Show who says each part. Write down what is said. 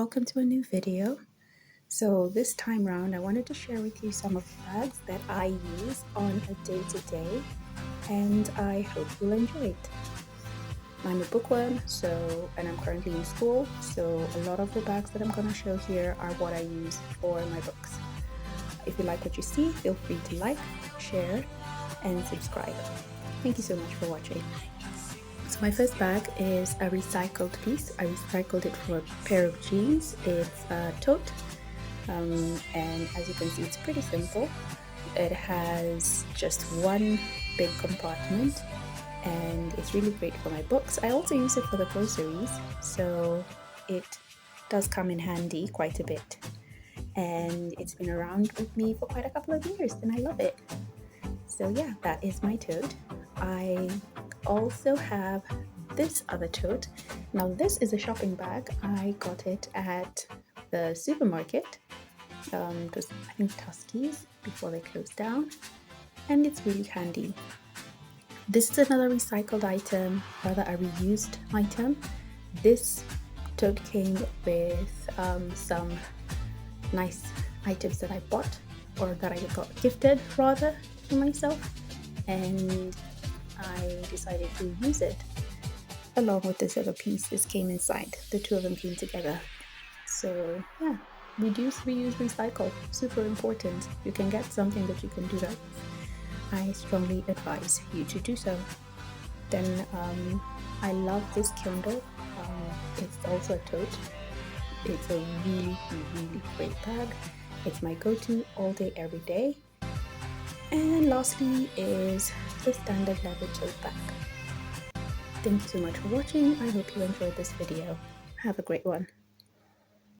Speaker 1: welcome to a new video. So this time round I wanted to share with you some of the bags that I use on a day-to-day, and I hope you'll enjoy it. I'm a bookworm, and I'm currently in school, so a lot of the bags that I'm going to show here are what I use for my books. If you like what you see, feel free to like, share and subscribe. Thank you so much for watching. So my first bag is a recycled piece. I recycled it from a pair of jeans. It's a tote, and as you can see, it's pretty simple. It has just one big compartment, and it's really great for my books. I also use it for the groceries, so it does come in handy quite a bit. And it's been around with me for quite a couple of years, and I love it. So yeah, that is my tote. I also have this other tote. Now this is a shopping bag. I got it at the supermarket. It was, I think, Tuskie's before they closed down, and it's really handy. This is another recycled item, rather a reused item. This tote came with some nice items that I bought, or that I got gifted rather, for myself, and I decided to use it along with this other piece. This came inside, the two of them came together. So yeah, reduce, reuse, recycle, super important. You can get something that you can do that with. I strongly advise you to do so. Then I love this Kindle. It's also a tote. It's a really great bag. It's my go-to all day every day. And lastly is the standard leather tote bag. Thank you so much for watching. I hope you enjoyed this video. Have a great one.